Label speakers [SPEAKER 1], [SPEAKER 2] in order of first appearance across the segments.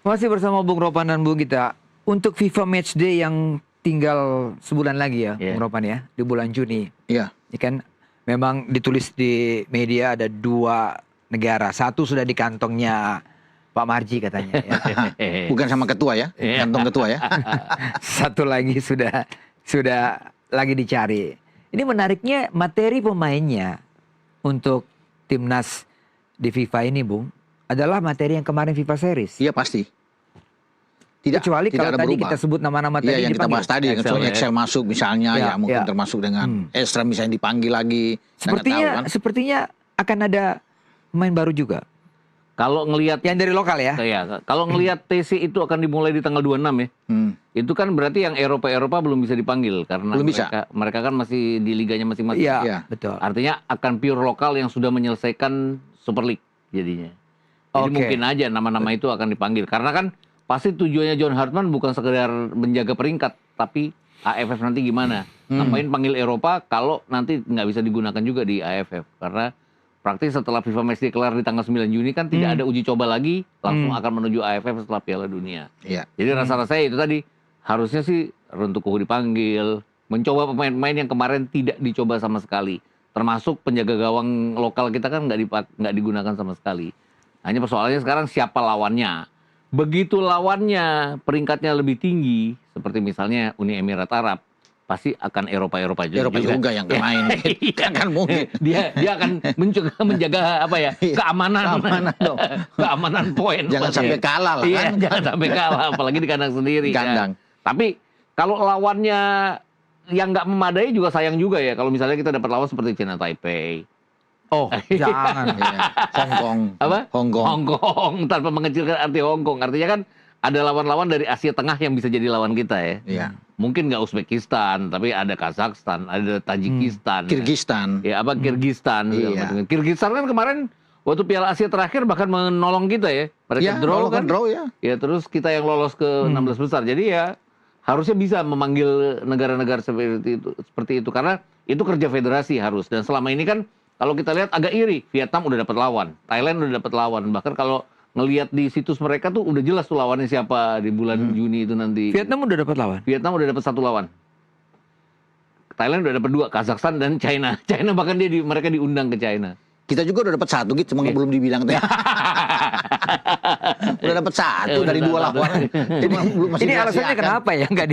[SPEAKER 1] Masih bersama Bung Ropan dan Bung Gita. Untuk FIFA Matchday yang tinggal sebulan lagi ya, Bung Ropan ya, di bulan Juni.
[SPEAKER 2] Iya.
[SPEAKER 1] Ini kan memang ditulis di media ada 2 negara. Satu sudah di kantongnya Pak Marji katanya ya.
[SPEAKER 2] Bukan sama ketua ya, kantong ketua ya.
[SPEAKER 1] Satu lagi sudah lagi dicari. Ini menariknya materi pemainnya untuk timnas di FIFA ini, Bung, adalah materi yang kemarin FIFA Series.
[SPEAKER 2] Iya pasti.
[SPEAKER 1] Kecuali kalau
[SPEAKER 2] ada
[SPEAKER 1] tadi
[SPEAKER 2] berubah.
[SPEAKER 1] kita sebut nama-nama tadi
[SPEAKER 2] Iya yang kita bahas tadi, kecuali Excel masuk misalnya, ya mungkin termasuk dengan Extra misalnya dipanggil lagi.
[SPEAKER 1] Sepertinya akan ada pemain baru juga.
[SPEAKER 3] Kalau ngelihat
[SPEAKER 1] yang dari lokal ya.
[SPEAKER 3] Kalau ngelihat TC itu akan dimulai di tanggal 26 ya. Itu kan berarti yang Eropa belum bisa dipanggil karena mereka kan masih di liganya masing-masing.
[SPEAKER 1] Iya, betul.
[SPEAKER 3] Artinya akan pure lokal yang sudah menyelesaikan Super League jadinya. Jadi mungkin aja nama-nama itu akan dipanggil karena kan pasti tujuannya John Hartman bukan sekedar menjaga peringkat, tapi AFF nanti gimana? Ngapain panggil Eropa kalau nanti nggak bisa digunakan juga di AFF karena praktis setelah FIFA Matchday kelar di tanggal 9 Juni kan tidak ada uji coba lagi, langsung akan menuju AFF setelah Piala Dunia. Jadi rasa-rasanya itu tadi, harusnya sih Runtukuh dipanggil, mencoba pemain-pemain yang kemarin tidak dicoba sama sekali. Termasuk penjaga gawang lokal kita kan nggak digunakan sama sekali. Hanya persoalannya sekarang siapa lawannya. Begitu lawannya peringkatnya lebih tinggi, seperti misalnya Uni Emirat Arab, pasti akan Eropa juga
[SPEAKER 2] yang main. Kan mungkin
[SPEAKER 3] dia akan menjaga apa ya, keamanan dong. Keamanan poin.
[SPEAKER 2] Jangan sampai kalah lah kan.
[SPEAKER 3] Jangan sampai kalah apalagi di kandang sendiri.
[SPEAKER 2] Kandang.
[SPEAKER 3] Tapi kalau lawannya yang nggak memadai juga sayang juga ya kalau misalnya kita dapat lawan seperti China Taipei.
[SPEAKER 1] Jangan.
[SPEAKER 2] Hongkong.
[SPEAKER 3] Apa?
[SPEAKER 2] Hongkong
[SPEAKER 3] tanpa mengecilkan arti Hongkong. Artinya kan ada lawan-lawan dari Asia Tengah yang bisa jadi lawan kita ya.
[SPEAKER 2] Iya.
[SPEAKER 3] Mungkin nggak Uzbekistan, tapi ada Kazakhstan, ada Tajikistan,
[SPEAKER 2] Kirgistan.
[SPEAKER 3] Kirgistan. Kirgistan kan kemarin waktu Piala Asia terakhir bahkan menolong kita ya. Mereka draw kan. Ya terus kita yang lolos ke 16 besar. Jadi ya harusnya bisa memanggil negara-negara seperti itu karena itu kerja federasi harus. Dan selama ini kan kalau kita lihat agak iri, Vietnam udah dapat lawan, Thailand udah dapat lawan. Bahkan kalau ngelihat di situs mereka tuh udah jelas tuh lawannya siapa di bulan Juni itu nanti.
[SPEAKER 1] Vietnam udah dapat lawan.
[SPEAKER 3] Vietnam udah dapat 1 lawan. Thailand udah dapat 2, Kazakhstan dan China. China bahkan mereka diundang ke China.
[SPEAKER 2] Kita juga udah dapat 1 gitu, cuma belum dibilang tuh. Udah dapat 1 dari 2 lawan.
[SPEAKER 1] Ini alasannya kenapa ya nggak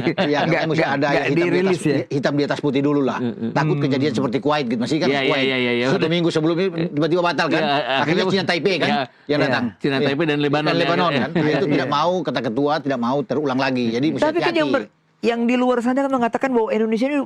[SPEAKER 1] dirilis ya?
[SPEAKER 2] Hitam di atas putih dulu lah. Takut kejadian seperti Kuwait gitu. Masih kan Kuwait 1 minggu sebelumnya tiba-tiba batal kan. Akhirnya Cina Taipei kan yang datang.
[SPEAKER 3] Cina Taipei dan Lebanon
[SPEAKER 2] kan. Itu tidak mau, kata ketua tidak mau terulang lagi. Jadi mesti
[SPEAKER 1] tapi kan
[SPEAKER 2] hati-hati.
[SPEAKER 1] yang di luar sana kan mengatakan bahwa Indonesia ini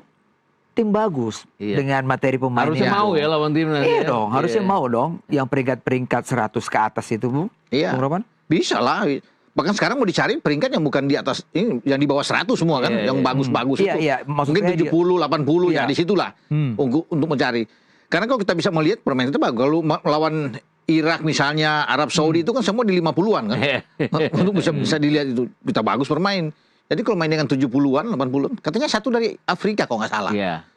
[SPEAKER 1] tim bagus dengan materi pemain.
[SPEAKER 3] Harusnya mau ya lawan timnas.
[SPEAKER 1] Iya dong, harusnya mau dong. Yang peringkat 100 ke atas itu, Bung.
[SPEAKER 2] Iya.
[SPEAKER 1] Bung Roman?
[SPEAKER 2] Bisa lah. Bahkan sekarang mau dicari peringkat yang bukan di atas ini, yang di bawah 100 semua kan, yang bagus-bagus itu. Mungkin 70, 80 ya di situlah untuk mencari. Karena kalau kita bisa melihat permainan itu bagus. Kalau melawan Irak misalnya, Arab Saudi itu kan semua di 50-an kan. Untuk bisa dilihat itu kita bagus bermain. Jadi kalau main dengan 70-an, 80-an, katanya 1 dari Afrika kalau nggak salah.
[SPEAKER 3] Iya.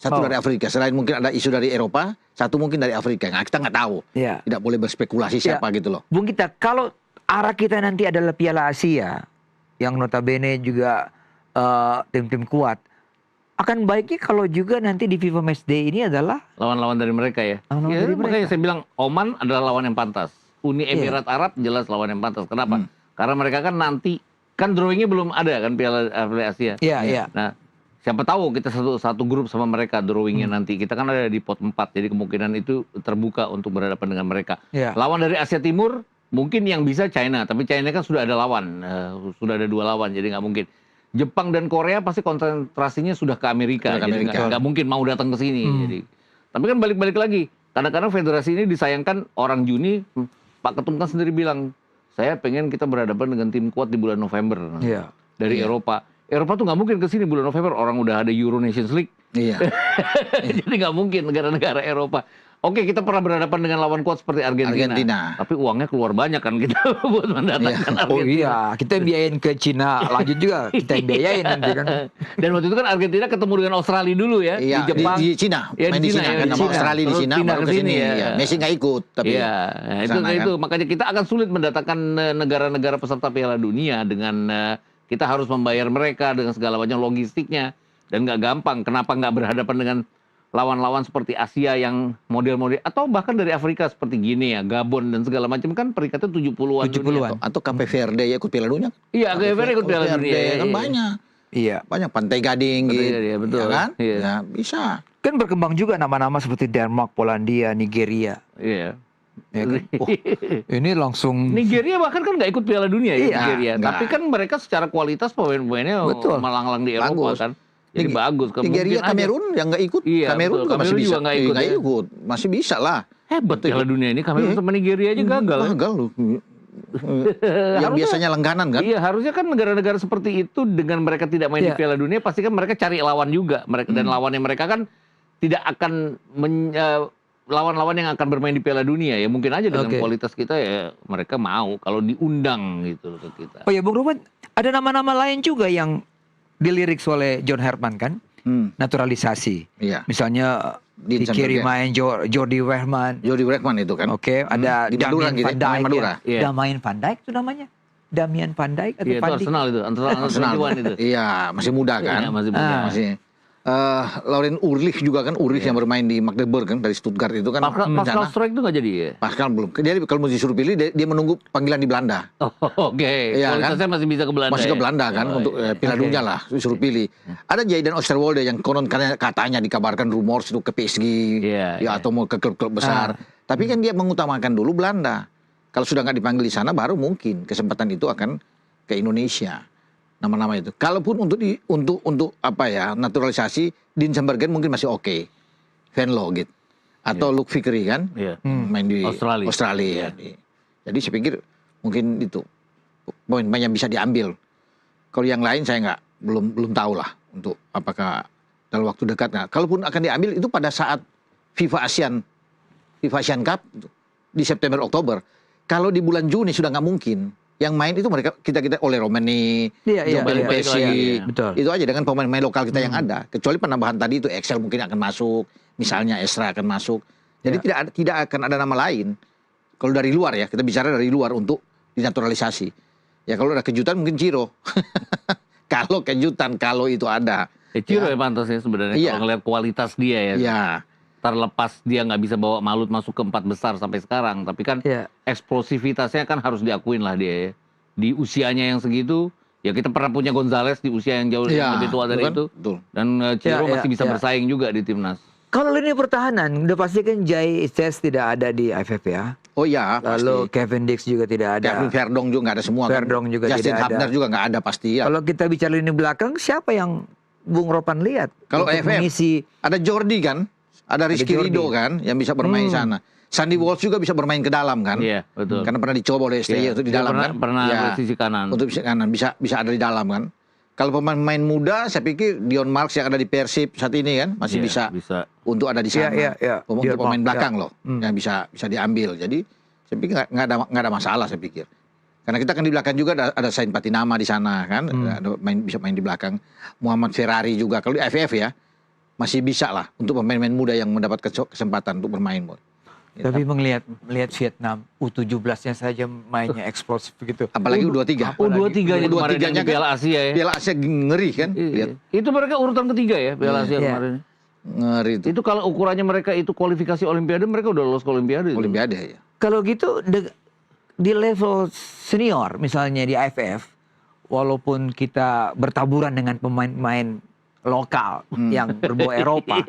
[SPEAKER 2] 1 dari Afrika. Selain mungkin ada isu dari Eropa, 1 mungkin dari Afrika. Nah, kita nggak tahu. Tidak boleh berspekulasi siapa gitu loh.
[SPEAKER 1] Bung Gita, kalau arah kita nanti adalah Piala Asia, yang notabene juga tim-tim kuat, akan baiknya kalau juga nanti di FIFA Matchday ini adalah
[SPEAKER 3] lawan-lawan dari mereka ya. Makanya saya bilang Oman adalah lawan yang pantas. Uni Emirat Arab jelas lawan yang pantas. Kenapa? Karena mereka kan nanti kan drawingnya belum ada kan Piala Asia. Nah, siapa tahu kita satu grup sama mereka drawingnya nanti. Kita kan ada di pot 4, jadi kemungkinan itu terbuka untuk berhadapan dengan mereka. Lawan dari Asia Timur mungkin yang bisa China, tapi China kan sudah ada lawan, sudah ada 2 lawan, jadi nggak mungkin. Jepang dan Korea pasti konsentrasinya sudah ke Amerika, jadi nggak mungkin mau datang ke sini. Jadi, tapi kan balik-balik lagi. Kadang-kadang federasi ini disayangkan orang Juni, Pak Ketum kan sendiri bilang, saya pengen kita berhadapan dengan tim kuat di bulan November dari Eropa. Eropa tuh nggak mungkin ke sini bulan November, orang udah ada Euro Nations League. Jadi nggak mungkin negara-negara Eropa. Oke, kita pernah berhadapan dengan lawan kuat seperti Argentina. Tapi uangnya keluar banyak kan kita buat mendatangkan Argentina.
[SPEAKER 1] Oh iya, kita biayain ke Cina, lanjut juga kita yang biayain nanti kan.
[SPEAKER 3] Dan waktu itu kan Argentina ketemu dengan Australia dulu ya,
[SPEAKER 2] di Jepang. Di Cina,
[SPEAKER 3] ya,
[SPEAKER 2] main di Cina kan, sama Australia di Cina, baru ke sini. Ya. Messi nggak ikut, tapi
[SPEAKER 3] itu makanya kita akan sulit mendatangkan negara-negara peserta Piala Dunia dengan kita harus membayar mereka dengan segala macam logistiknya dan nggak gampang. Kenapa nggak berhadapan dengan lawan-lawan seperti Asia yang model-model atau bahkan dari Afrika seperti Guinea, Gabon dan segala macam kan peringkatnya 70-an dunia.
[SPEAKER 2] Atau Cape Verde ya ikut Piala Dunia.
[SPEAKER 3] Iya, Cape Verde ikut Piala Dunia
[SPEAKER 2] kan banyak. Iya, banyak Pantai Gading gitu.
[SPEAKER 3] Iya, betul.
[SPEAKER 2] Ya kan?
[SPEAKER 3] Iya.
[SPEAKER 2] Ya, bisa.
[SPEAKER 1] Kan berkembang juga nama-nama seperti Denmark, Polandia, Nigeria.
[SPEAKER 3] Iya.
[SPEAKER 1] Ya kan? Ini langsung
[SPEAKER 3] Nigeria bahkan kan nggak ikut Piala Dunia ya, Nigeria.
[SPEAKER 2] Enggak.
[SPEAKER 3] Tapi kan mereka secara kualitas pemain-pemainnya melanglang di Eropa kan. Jadi bagus.
[SPEAKER 2] Nigeria, Kamerun yang nggak ikut,
[SPEAKER 3] iya,
[SPEAKER 2] Kamerun juga masih bisa.
[SPEAKER 3] Nggak ikut,
[SPEAKER 2] ikut, masih bisa lah.
[SPEAKER 3] Hebat Piala Dunia ini, Kamerun sama Nigeria aja gagal.
[SPEAKER 2] Gagal loh. Yang biasanya langganan kan?
[SPEAKER 3] Iya, harusnya kan negara-negara seperti itu dengan mereka tidak main di Piala Dunia, pasti kan mereka cari lawan juga. Dan lawannya mereka kan tidak akan lawan-lawan yang akan bermain di Piala Dunia ya. Mungkin aja dengan kualitas kita ya mereka mau kalau diundang gitu ke kita.
[SPEAKER 1] Oh ya Bung Ruben, ada nama-nama lain juga yang dilirik oleh John Herman kan, naturalisasi.
[SPEAKER 2] Iya.
[SPEAKER 1] Misalnya dikirimain Jordi Wehrman.
[SPEAKER 2] Jordi Wehrman itu kan.
[SPEAKER 1] Oke, ada
[SPEAKER 2] Damian
[SPEAKER 1] Van Dijk.
[SPEAKER 2] Ya.
[SPEAKER 1] Damian Van Dijk itu namanya. Damian Van Dijk atau
[SPEAKER 3] Van Dijk? Arsenal itu, Arsenal itu.
[SPEAKER 2] Iya, masih muda kan.
[SPEAKER 3] Iya, masih muda.
[SPEAKER 2] Masih. Laurent Ulrich juga kan, yang bermain di Magdeburg kan dari Stuttgart itu kan.
[SPEAKER 3] Pascal Struijk itu nggak jadi ya?
[SPEAKER 2] Pascal belum. Jadi kalau mau disuruh pilih dia menunggu panggilan di Belanda.
[SPEAKER 3] Oke.
[SPEAKER 2] Ya,
[SPEAKER 3] kualitasnya
[SPEAKER 2] kan?
[SPEAKER 3] masih bisa ke Belanda.
[SPEAKER 2] Masih ke Belanda kan untuk Piala Dunia lah disuruh pilih. Ada Jayden Oosterwolde yang konon katanya dikabarkan rumor itu ke PSG atau mau ke klub-klub besar. Tapi kan dia mengutamakan dulu Belanda. Kalau sudah nggak dipanggil di sana baru mungkin kesempatan itu akan ke Indonesia. Nama-nama itu. Kalaupun untuk apa ya naturalisasi, Dinsenbergen mungkin masih oke. Venlo gitu. Atau Luc Vickery kan, main di Australia. Jadi saya pikir mungkin itu poin-poin yang bisa diambil. Kalau yang lain saya belum tahu lah untuk apakah dalam waktu dekat nggak. Kalaupun akan diambil itu pada saat FIFA Asian Cup di September Oktober. Kalau di bulan Juni sudah nggak mungkin. Yang main itu mereka kita oleh Romani, Pessi, itu aja dengan pemain-pemain lokal kita yang ada. Kecuali penambahan tadi itu Excel mungkin akan masuk, misalnya Esra akan masuk. Jadi tidak akan ada nama lain. Kalau dari luar ya, kita bicara dari luar untuk dinaturalisasi. Ya kalau ada kejutan mungkin Ciro. Kalau kejutan, kalau itu ada.
[SPEAKER 3] Ciro ya pantas ya sebenarnya kalau ngeliat kualitas dia ya.
[SPEAKER 2] Iya.
[SPEAKER 3] Terlepas dia nggak bisa bawa Malut masuk ke 4 besar sampai sekarang, tapi kan eksplosivitasnya kan harus diakuin lah dia ya. Di usianya yang segitu, ya kita pernah punya Gonzales di usia yang jauh lebih tua dari itu. Dan Ciro masih bisa bersaing juga di timnas.
[SPEAKER 1] Kalau lini pertahanan, udah pasti kan Jay Ices tidak ada di AFF ya.
[SPEAKER 2] Oh iya,
[SPEAKER 1] lalu
[SPEAKER 2] pasti.
[SPEAKER 1] Kevin Dix juga tidak ada.
[SPEAKER 2] Kevin Verdong juga nggak ada semua.
[SPEAKER 1] Verdong juga
[SPEAKER 2] Justin
[SPEAKER 1] tidak ada.
[SPEAKER 2] Hubner juga nggak ada pasti ya.
[SPEAKER 1] Kalau kita bicara lini belakang, siapa yang Bung Ropan lihat?
[SPEAKER 2] Kalau AFF, ada Jordi kan? Ada Rizky Ridho kan yang bisa bermain di sana. Sandy Walsh juga bisa bermain ke dalam kan?
[SPEAKER 3] Iya, betul.
[SPEAKER 2] Karena pernah dicoba oleh STY itu di dalam kan?
[SPEAKER 3] Pernah sisi kanan.
[SPEAKER 2] Untuk sisi kanan bisa ada di dalam kan? Kalau pemain muda saya pikir Dion Marks yang ada di Persib saat ini kan masih bisa untuk ada di sana. Untuk pemain belakang loh yang bisa diambil. Jadi saya pikir nggak ada masalah saya pikir. Karena kita kan di belakang juga ada Sain Patinama di sana kan, bisa main di belakang. Muhammad Ferrari juga kalau di AFF ya. Masih bisa lah untuk pemain-pemain muda yang mendapat kesempatan untuk bermain.
[SPEAKER 1] Tapi melihat Vietnam U17-nya saja mainnya eksplosif begitu.
[SPEAKER 2] Apalagi U23.
[SPEAKER 3] U23-nya Piala Asia ya.
[SPEAKER 2] Piala Asia ngeri kan?
[SPEAKER 3] Itu mereka urutan ketiga ya Piala Asia kemarin.
[SPEAKER 2] Ngeri itu.
[SPEAKER 3] Itu kalau ukurannya mereka itu kualifikasi Olimpiade, mereka udah lolos ke Olimpiade.
[SPEAKER 2] Olimpiade ya.
[SPEAKER 1] Kalau gitu di level senior misalnya di AFF, walaupun kita bertaburan dengan pemain-pemain lokal yang berbau Eropa,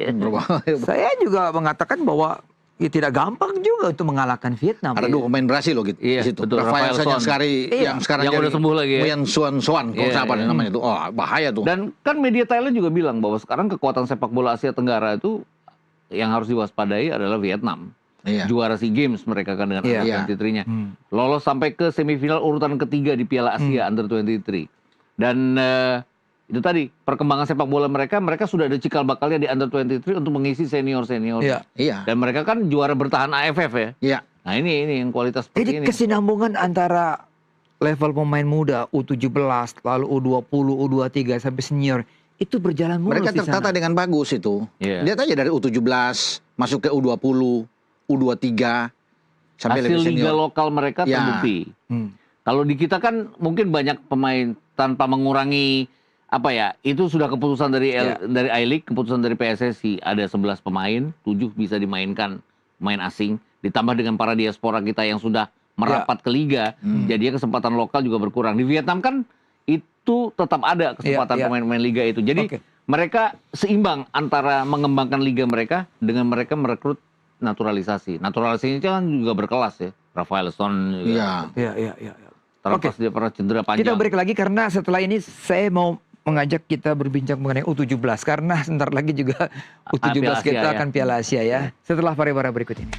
[SPEAKER 1] saya juga mengatakan bahwa tidak gampang juga untuk mengalahkan Vietnam.
[SPEAKER 2] Ada 2 pemain Brasil loh gitu.
[SPEAKER 3] Iya,
[SPEAKER 2] di situ.
[SPEAKER 3] betul.
[SPEAKER 2] Rafael Sanyaskari yang sekarang
[SPEAKER 3] udah sembuh lagi ya.
[SPEAKER 2] Nguyen Xuan kalau siapa namanya itu. Oh, bahaya tuh.
[SPEAKER 3] Dan kan media Thailand juga bilang bahwa sekarang kekuatan sepak bola Asia Tenggara itu yang harus diwaspadai adalah Vietnam. Juara SEA Games mereka kan dengan Under-23-nya. Lolos sampai ke semifinal urutan ketiga di Piala Asia Under-23. Dan itu tadi perkembangan sepak bola mereka sudah ada cikal bakalnya di under 23 untuk mengisi senior.
[SPEAKER 2] Iya.
[SPEAKER 3] Dan mereka kan juara bertahan AFF ya.
[SPEAKER 2] Iya.
[SPEAKER 3] Nah ini yang kualitas seperti
[SPEAKER 1] Jadi
[SPEAKER 3] ini.
[SPEAKER 1] kesinambungan antara level pemain muda U17 lalu U20, U23 sampai senior itu berjalan mulus
[SPEAKER 2] Mereka
[SPEAKER 1] di
[SPEAKER 2] tertata
[SPEAKER 1] sana.
[SPEAKER 2] dengan bagus itu.
[SPEAKER 3] Iya.
[SPEAKER 2] Lihat aja dari U17 masuk ke U20, U23 sampai
[SPEAKER 3] Hasil
[SPEAKER 2] level
[SPEAKER 3] liga
[SPEAKER 2] senior.
[SPEAKER 3] lokal mereka
[SPEAKER 2] Ya.
[SPEAKER 3] terbukti.
[SPEAKER 1] Hmm.
[SPEAKER 3] Kalau di kita kan mungkin banyak pemain tanpa mengurangi apa ya, itu sudah keputusan dari dari I-League, keputusan dari PSSI. Ada 11 pemain, 7 bisa dimainkan pemain asing, ditambah dengan para diaspora kita yang sudah merapat ke liga, jadinya kesempatan lokal juga berkurang. Di Vietnam kan itu tetap ada kesempatan pemain-pemain liga itu. Jadi mereka seimbang antara mengembangkan liga mereka dengan mereka merekrut naturalisasi. Naturalisasinya kan juga berkelas ya. Rafael Stone juga.
[SPEAKER 1] Iya.
[SPEAKER 3] Terlepas dia pernah cedera panjang.
[SPEAKER 1] Kita break lagi karena setelah ini saya mau mengajak kita berbincang mengenai U17 karena sebentar lagi juga U17
[SPEAKER 3] Piala Asia
[SPEAKER 1] kita
[SPEAKER 3] ya.
[SPEAKER 1] akan Piala Asia ya. Setelah pariwara berikut ini.